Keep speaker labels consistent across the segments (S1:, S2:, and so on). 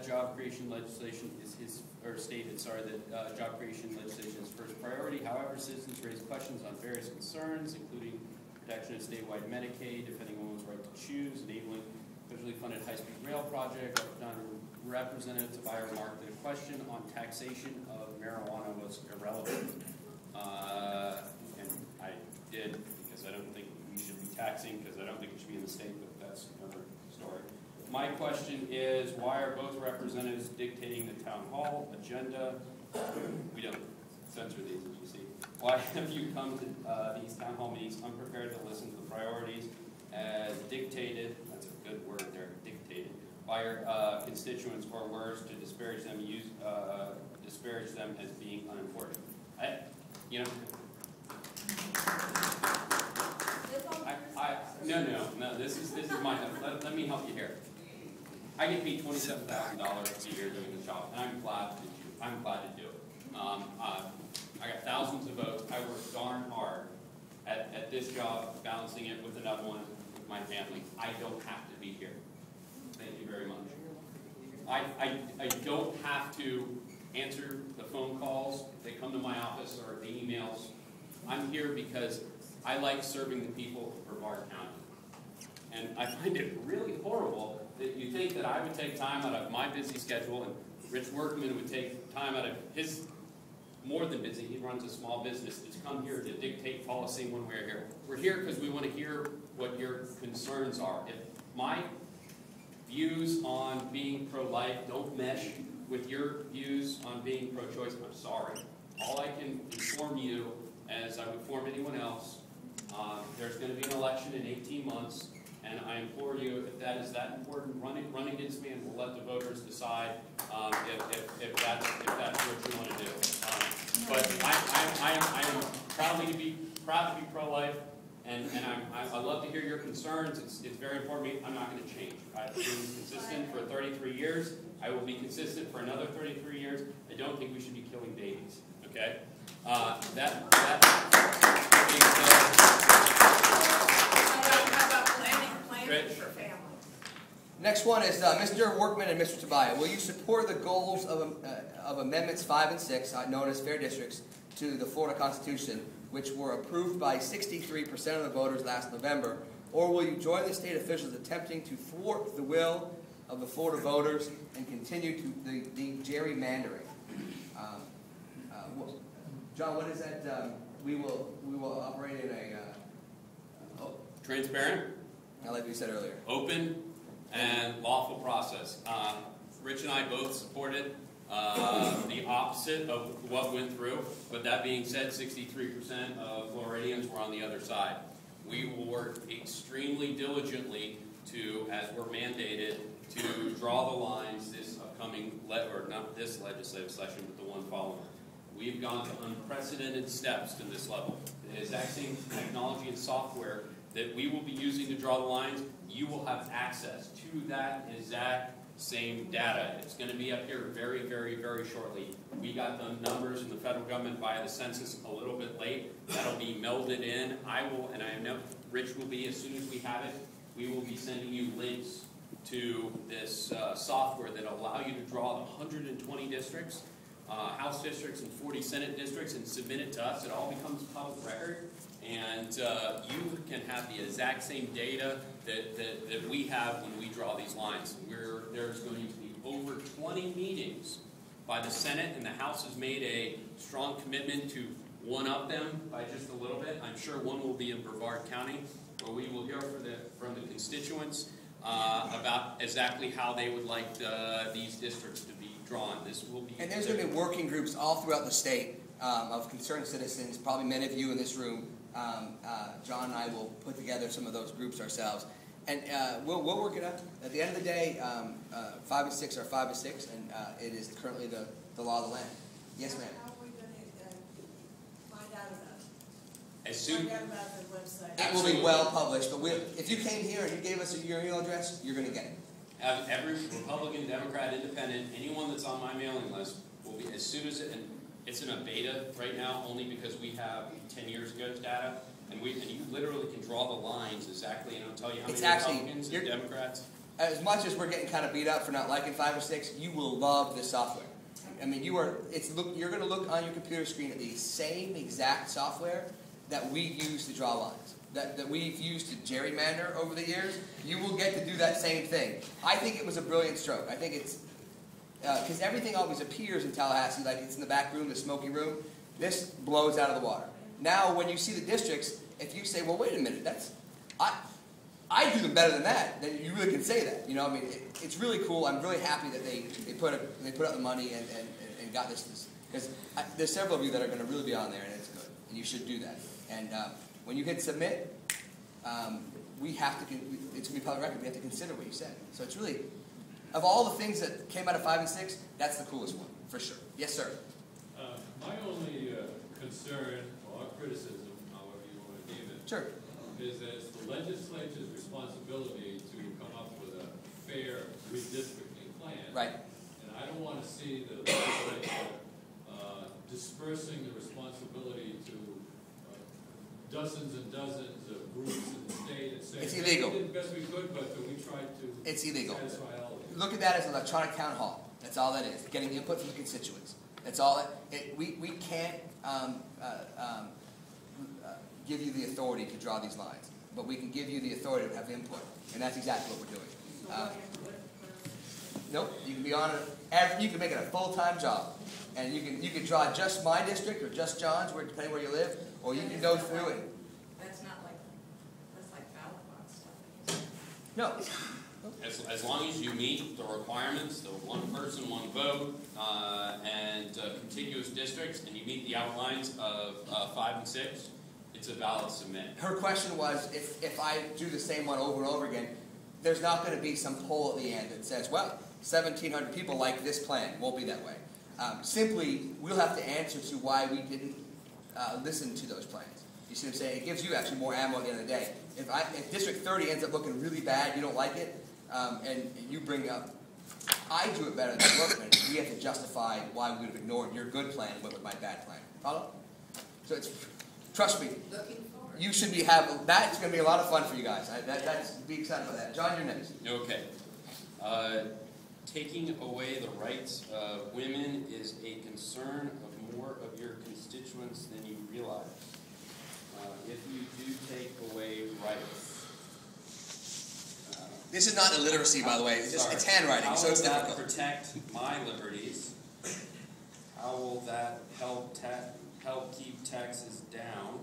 S1: Job creation legislation is stated that job creation legislation is first priority. However, citizens raise questions on various concerns, including protection of statewide Medicaid, defending a woman's right to choose, enabling federally funded high-speed rail project. Representative Tobia remarked that a question on taxation of marijuana was irrelevant. And I did, because I don't think we should be taxing, because I don't think it should be in the state, but that's another story. My question is, why are both representatives dictating the town hall agenda? We don't censor these, as you see. Why have you come to these town hall meetings unprepared to listen to the priorities as dictated, that's a good word there, dictated, by your constituents, or words to disparage them, disparage them as being unimportant? No, this is mine. Let me help you here. I get paid $27,000 a year doing the job, and I'm glad to do it. I got thousands of votes. I work darn hard at this job, balancing it with another one with my family. I don't have to be here. Thank you very much. I don't have to answer the phone calls. They come to my office or the emails. I'm here because I like serving the people of Brevard County. And I find it really horrible that you think that I would take time out of my busy schedule and Rich Workman would take time out of his more than busy, he runs a small business, to come here to dictate policy when we're here. We're here because we want to hear what your concerns are. If my views on being pro-life don't mesh with your views on being pro-choice, I'm sorry. All I can inform you, as I would inform anyone else, there's going to be an election in 18 months, and I implore you, if that is that important, run against me, and we'll let the voters decide if that's what you want to do. But I am proud to be pro-life, and I love to hear your concerns. It's very important to me. I'm not going to change. I've been consistent for 33 years. I will be consistent for another 33 years. I don't think we should be killing babies. Okay? That being said,
S2: for family.
S3: Next one is Mr. Workman and Mr. Tobia. Will you support the goals of Amendments 5 and 6, known as fair districts, to the Florida Constitution, which were approved by 63% of the voters last November, or will you join the state officials attempting to thwart the will of the Florida voters and continue to the gerrymandering? John, what is that? We will operate in a
S1: transparent,
S3: like we said earlier,
S1: open, and lawful process. Rich and I both supported the opposite of what went through, but that being said, 63% of Floridians were on the other side. We will work extremely diligently to, as we're mandated, to draw the lines this upcoming, or not this legislative session, but the one following. We've gone to unprecedented steps to this level. The exact same technology and software that we will be using to draw the lines, you will have access to that exact same data. It's going to be up here very, very, very shortly. We got the numbers from the federal government via the census a little bit late. That'll be melded in. I will, and I know Rich will be, as soon as we have it, we will be sending you links to this software that will allow you to draw the 120 districts, House districts and 40 Senate districts, and submit it to us. It all becomes public record, and you can have the exact same data that we have when we draw these lines. There's going to be over 20 meetings by the Senate, and the House has made a strong commitment to one-up them by just a little bit. I'm sure one will be in Brevard County, where we will hear from the constituents about exactly how they would like these districts to be drawn. This will be,
S3: and there's going to be working groups all throughout the state of concerned citizens. Probably many of you in this room. John and I will put together some of those groups ourselves, and we'll work it out. At the end of the day, 5 and 6 are 5 and 6, and it is currently the law of the land. Yes, ma'am.
S2: How are we going to find out about it?
S1: As soon,
S2: find out about the website.
S3: It will be well published, but if you came here and you gave us your email address, you're going to get it.
S1: Every Republican, Democrat, Independent, anyone that's on my mailing list will be, as soon as it, and it's in a beta right now only because we have 10 years ago's data, and you literally can draw the lines exactly, and it'll tell you how many Republicans and Democrats.
S3: as much as we're getting kind of beat up for not liking 5 or 6, you will love this software. I mean, you're going to look on your computer screen at the same exact software that we use to draw lines, that we've used to gerrymander over the years. You will get to do that same thing. I think it was a brilliant stroke. I think it's, because everything always appears in Tallahassee like it's in the back room, the smoky room. This blows out of the water. Now, when you see the districts, if you say, well, wait a minute, I do them better than that, then you really can say that. You know, I mean, it's really cool. I'm really happy that they put up the money and got this, because there's several of you that are going to really be on there, and it's good, and you should do that. And when you hit submit, we have to. It's going to be public record. We have to consider what you said. So it's really, of all the things that came out of 5 and 6, that's the coolest one for sure. Yes, sir.
S4: My only concern or criticism, however you want to name it,
S3: Sure.
S4: is that it's the legislature's responsibility to come up with a fair redistricting plan.
S3: Right.
S4: And I don't want to see the legislature dispersing the responsibility to dozens and dozens of groups in the state and saying,
S3: It's illegal.
S4: we did the best we could, but we tried to
S3: It's illegal.
S4: satisfy all of it.
S3: Look at that as an electronic town hall. That's all that is. Getting input from the constituents. That's all. We can't give you the authority to draw these lines, but we can give you the authority to have input, and that's exactly what we're doing. Nope. You can be on it. You can make it a full-time job, and you can draw just my district or just John's, depending where you live, or you can go through it.
S2: That's not like, that's like ballot box stuff.
S3: No.
S1: As long as you meet the requirements, the one person, one vote, and contiguous districts, and you meet the outlines of 5 and 6, it's a valid submit.
S3: Her question was, if I do the same one over and over again, there's not going to be some poll at the end that says, well, 1,700 people like this plan. It won't be that way. Simply, we'll have to answer to why we didn't listen to those plans. You see what I'm saying? It gives you actually more ammo at the end of the day. If District 30 ends up looking really bad, you don't like it, and you bring up, I do it better than Workman, we have to justify why we would have ignored your good plan and went with my bad plan. Follow? So it's, trust me,
S2: Looking forward.
S3: you should that's going to be a lot of fun for you guys. Be excited about that. John, you're next.
S1: Okay. Taking away the rights of women is a concern of more of your constituents than you realize. If you do take away rights.
S3: This is not illiteracy, by the way. It's handwriting, so it's difficult.
S1: How will that protect my liberties? How will that help keep taxes down?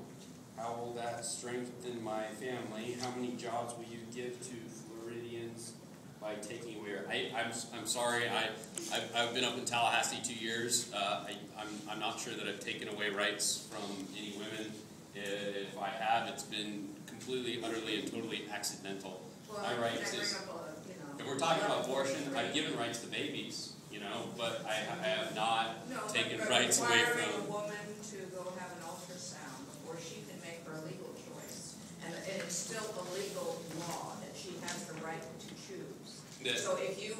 S1: How will that strengthen my family? How many jobs will you give to Floridians by taking away? I'm sorry. I've been up in Tallahassee 2 years. I'm not sure that I've taken away rights from any women. If I have, it's been completely, utterly, and totally accidental.
S2: Well,
S1: My rights is. If we're talking about abortion, I've given rights to babies, but I have not taken rights away
S2: Requiring a
S1: from.
S2: woman to go have an ultrasound before she can make her legal choice. And it's still a legal law that she has the right to choose. So if you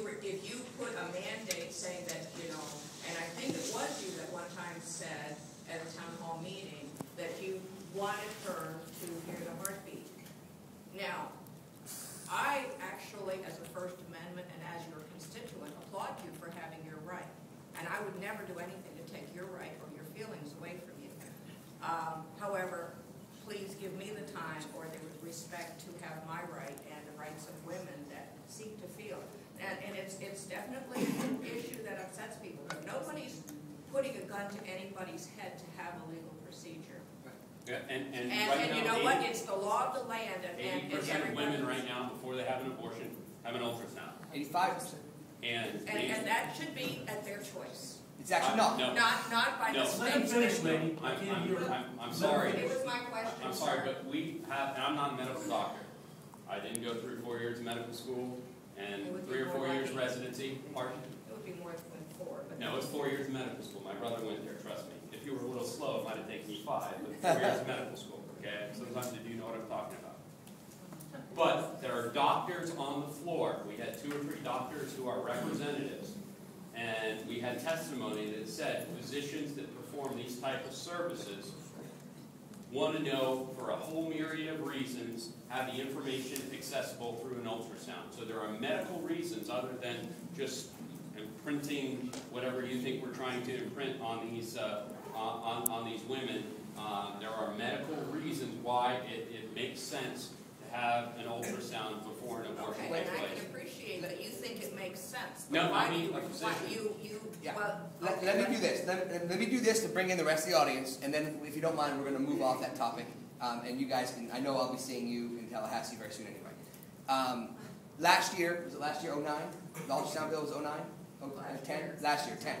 S2: put a mandate saying that, and I think it was you that one time said at a town hall meeting that you wanted her to hear the heartbeat. Now, I actually, as a First Amendment and as your constituent, applaud you for having your right. And I would never do anything to take your right or your feelings away from you. However, please give me the time or the respect to have my right and the rights of women that seek to feel. And it's definitely an issue that upsets people. But nobody's putting a gun to anybody's head to have a legal procedure.
S1: Yeah, and
S2: And you know what? It's the law of the land, and
S1: 80% of women right now, before they have an abortion, have an ultrasound.
S3: 85%.
S1: And
S2: that should be at their choice.
S3: It's actually not.
S1: No.
S2: Not by the
S1: No.
S2: state.
S5: Let him finish, lady.
S1: I'm sorry.
S2: It was my question.
S1: I'm sorry, but we have, and I'm not a medical doctor. I didn't go through 4 years of medical school and 3 or 4 years residency. Pardon?
S2: It would be more than 4. But
S1: No, it's 4 years of medical school. My brother went there, trust me. If you were a little slow, it might have taken you 5, but 4 years of medical school, okay? Sometimes you do know what I'm talking about. But there are doctors on the floor. We had 2 or 3 doctors who are representatives. And we had testimony that said physicians that perform these type of services want to know, for a whole myriad of reasons, have the information accessible through an ultrasound. So there are medical reasons other than just imprinting whatever you think we're trying to imprint on these women. There are medical reasons why it makes sense to have an ultrasound before an abortion
S2: Okay,
S1: takes
S2: and I
S1: place.
S2: can appreciate that you think it makes sense.
S1: No,
S2: but why
S1: I mean,
S2: do you-
S1: like
S2: why
S1: physician.
S2: well,
S3: Let
S2: okay,
S3: me do this. Let me do this to bring in the rest of the audience, and then if you don't mind, we're going to move off that topic. And you guys can, I know I'll be seeing you in Tallahassee very soon anyway. Last year, was it last year, 09? The ultrasound bill was 09? 10? Last year, 10.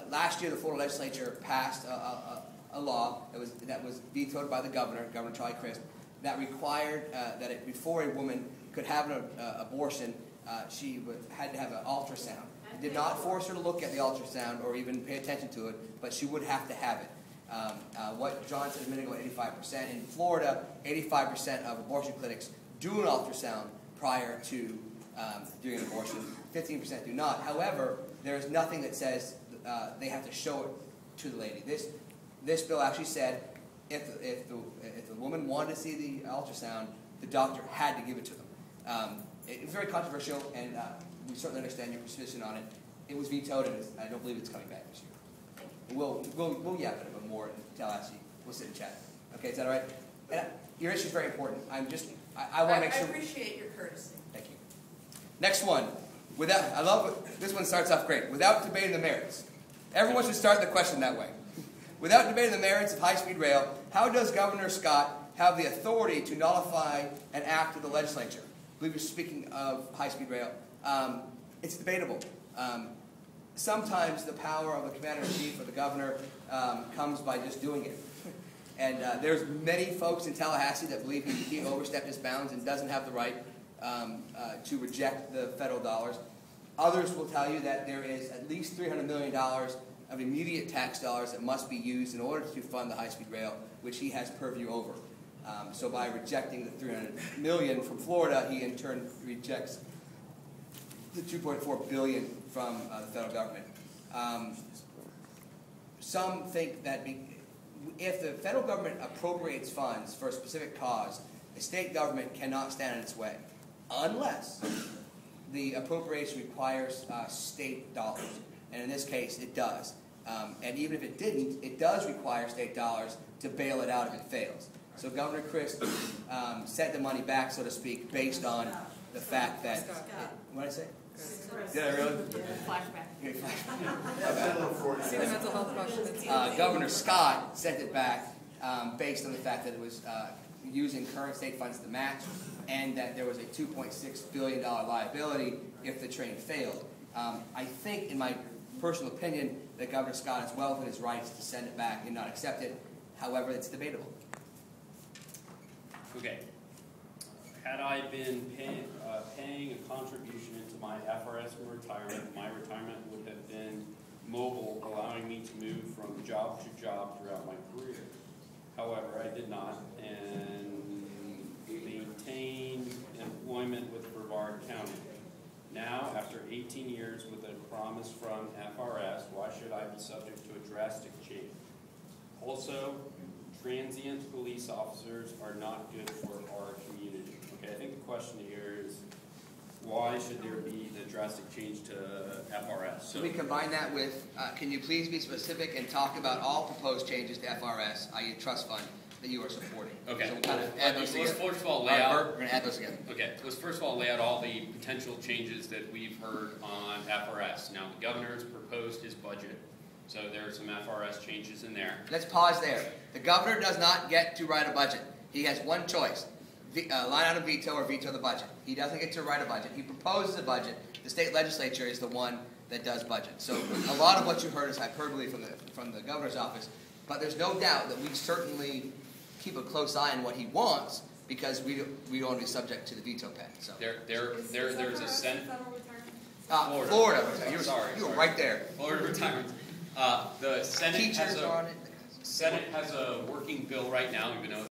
S3: Last year, the Florida legislature passed a law that was vetoed by the governor, Governor Charlie Crist, that required that before a woman could have an abortion, she had to have an ultrasound. It did not force her to look at the ultrasound or even pay attention to it, but she would have to have it. What John said a minute ago, 85%. In Florida, 85% of abortion clinics do an ultrasound prior to doing an abortion. 15% do not. However, there is nothing that says they have to show it to the lady. This bill actually said if the woman wanted to see the ultrasound, the doctor had to give it to them. It was very controversial, and we certainly understand your position on it. It was vetoed, and I don't believe it's coming back this year. We'll yap at it more in Tallahassee. We'll sit and chat. Okay, is that all right? And your issue is very important. I want to make sure.
S2: I appreciate your courtesy.
S3: Thank you. Next one. I love this one. Starts off great. Without debating the merits. Everyone should start the question that way. Without debating the merits of high-speed rail, how does Governor Scott have the authority to nullify an act of the legislature? I believe you're speaking of high-speed rail. It's debatable. Sometimes the power of the commander-in-chief or the governor comes by just doing it. And there's many folks in Tallahassee that believe he overstepped his bounds and doesn't have the right to reject the federal dollars. Others will tell you that there is at least $300 million of immediate tax dollars that must be used in order to fund the high-speed rail, which he has purview over. So by rejecting the $300 million from Florida, he in turn rejects the $2.4 billion from the federal government. Some think that if the federal government appropriates funds for a specific cause, the state government cannot stand in its way, unless the appropriation requires state dollars. And in this case, it does. And even if it didn't, it does require state dollars to bail it out if it fails. So Governor Crist sent the money back, so to speak, based on the fact that... What did I say? Did I really?
S5: Flashback. See the mental health question.
S3: Governor Scott sent it back based on the fact that it was using current state funds to match, and that there was a $2.6 billion liability if the train failed. I think, in my personal opinion, that Governor Scott is well within his rights to send it back and not accept it. However, it's debatable.
S1: Okay. Had I been paying a contribution into my FRS retirement, my retirement would have been mobile, allowing me to move from job to job throughout my career. However, I did not, and maintained employment with Brevard County. Now, after 18 years with a promise from FRS, why should I be subject to a drastic change? Also, transient police officers are not good for our community. Okay, I think the question here is, why should there be the drastic change to FRS? So
S3: we combine that with, can you please be specific and talk about all proposed changes to FRS, i.e. trust fund, that you are supporting?
S1: Okay.
S3: So we'll kind of add those together.
S1: Let's first of all lay out.
S3: We're going to add those together.
S1: Okay, let's first of all lay out all the potential changes that we've heard on FRS. Now, the governor's proposed his budget, so there are some FRS changes in there.
S3: Let's pause there. The governor does not get to write a budget. He has one choice. Line item veto or veto the budget. He doesn't get to write a budget. He proposes a budget. The state legislature is the one that does budget. So a lot of what you heard is hyperbole from the governor's office, but there's no doubt that we certainly keep a close eye on what he wants, because we don't want to be subject to the veto pen. So
S1: There's a Senate.
S3: Florida. You were
S1: Sorry.
S3: right there.
S1: Florida retirement. The Senate
S3: Teachers are on it.
S1: Senate has a working bill right now, even though